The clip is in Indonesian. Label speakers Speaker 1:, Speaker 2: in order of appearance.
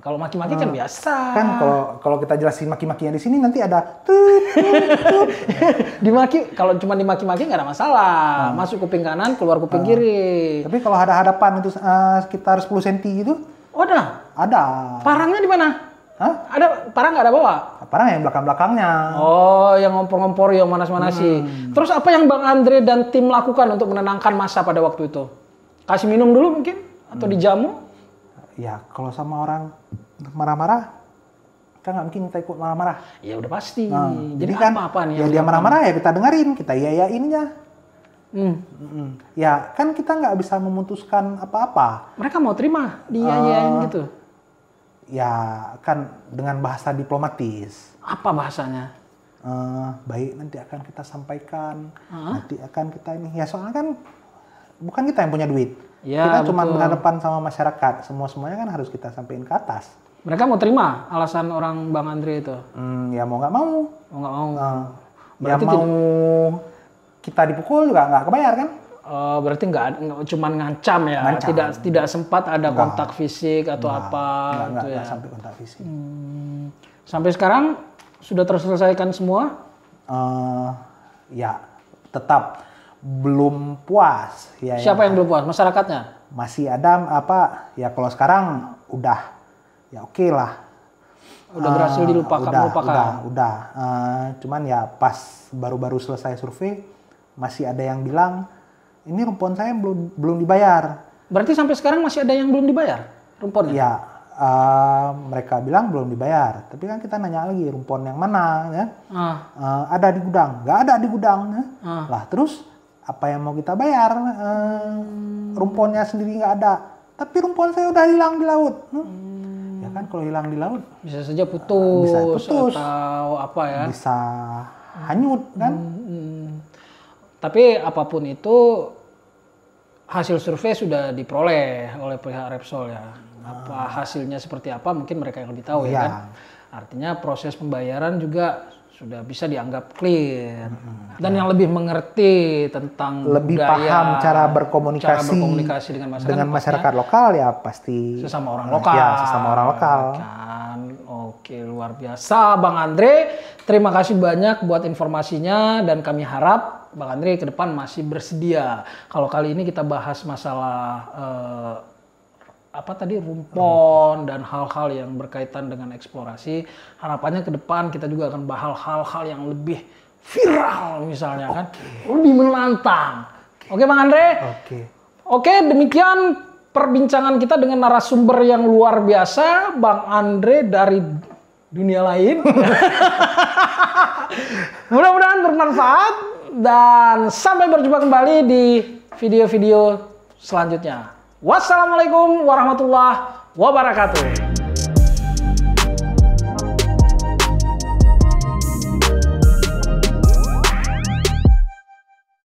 Speaker 1: Kalau maki-maki kan biasa.
Speaker 2: Kan kalau kita jelasin maki-makinya di sini nanti ada tut.
Speaker 1: Dimaki, kalau cuma dimaki-maki nggak ada masalah. Masuk kuping kanan, keluar kuping kiri.
Speaker 2: Tapi kalau ada hadapan itu sekitar 10 cm gitu.
Speaker 1: Oh, ada.
Speaker 2: Ada.
Speaker 1: Parangnya di mana?
Speaker 2: Hah?
Speaker 1: Ada parang nggak ada bawa?
Speaker 2: Parang yang belakang-belakangnya.
Speaker 1: Oh, yang ngompor-ngompor, yang manas-manasi. Terus apa yang Bang Andre dan tim lakukan untuk menenangkan massa pada waktu itu? Kasih minum dulu mungkin? Atau dijamu?
Speaker 2: Ya, kalau sama orang marah-marah, kan nggak mungkin kita ikut marah-marah.
Speaker 1: Ya udah pasti.
Speaker 2: Jadi kan,
Speaker 1: apa nih?
Speaker 2: ya dia marah-marah ya kita dengerin, kita iya-iyainnya. Ya, kan kita nggak bisa memutuskan apa-apa.
Speaker 1: Mereka mau terima diiyain gitu?
Speaker 2: Ya, kan dengan bahasa diplomatis.
Speaker 1: Apa bahasanya?
Speaker 2: Baik, nanti akan kita sampaikan. Nanti akan kita ini. Ya, soalnya kan bukan kita yang punya duit.
Speaker 1: Ya,
Speaker 2: kita cuma
Speaker 1: betul.
Speaker 2: berhadapan sama masyarakat. Semua-semuanya kan harus kita sampaikan ke atas.
Speaker 1: Mereka mau terima alasan orang Bang Andre itu?
Speaker 2: Ya mau nggak mau.
Speaker 1: Mau nggak mau?
Speaker 2: Ya mau kita dipukul juga nggak kebayar kan?
Speaker 1: Berarti nggak cuma ngancam ya? Tidak sempat ada kontak fisik atau apa?
Speaker 2: Nggak sampai kontak fisik.
Speaker 1: Sampai sekarang sudah terselesaikan semua?
Speaker 2: Ya tetap belum puas. Ya,
Speaker 1: Siapa yang belum puas? Masyarakatnya?
Speaker 2: Masih ada ya kalau sekarang udah ya oke lah.
Speaker 1: Udah berhasil dilupakan?
Speaker 2: Udah. Cuman ya pas baru-baru selesai survei masih ada yang bilang ini rumpon saya belum dibayar.
Speaker 1: Berarti sampai sekarang masih ada yang belum dibayar rumponnya?
Speaker 2: Ya, mereka bilang belum dibayar. Tapi kan kita nanya lagi rumpon yang mana ya? Ada di gudang? Nggak ada di gudang. Ya? Lah terus apa yang mau kita bayar? Rumponnya sendiri nggak ada. Tapi rumpon saya udah hilang di laut. Ya kan kalau hilang di laut
Speaker 1: bisa saja putus atau apa ya?
Speaker 2: Bisa hanyut kan?
Speaker 1: Tapi apapun itu hasil survei sudah diperoleh oleh pihak Repsol ya. Apa hasilnya seperti apa mungkin mereka yang lebih tahu ya kan. Artinya proses pembayaran juga sudah bisa dianggap clear. Dan yang lebih mengerti tentang
Speaker 2: lebih
Speaker 1: budaya,
Speaker 2: paham cara berkomunikasi
Speaker 1: dengan
Speaker 2: masyarakat lokal ya pasti
Speaker 1: sesama orang lokal.
Speaker 2: Ya, sesama orang lokal.
Speaker 1: Kan. Oke, luar biasa Bang Andre. Terima kasih banyak buat informasinya dan kami harap Bang Andre ke depan masih bersedia. Kalau kali ini kita bahas masalah rumpon dan hal-hal yang berkaitan dengan eksplorasi. Harapannya ke depan kita juga akan bahas hal-hal yang lebih viral misalnya kan, lebih menantang. Oke Bang Andre? Oke, demikian perbincangan kita dengan narasumber yang luar biasa, Bang Andre dari dunia lain. Mudah-mudahan bermanfaat dan sampai berjumpa kembali di video-video selanjutnya. Wassalamualaikum warahmatullahi wabarakatuh.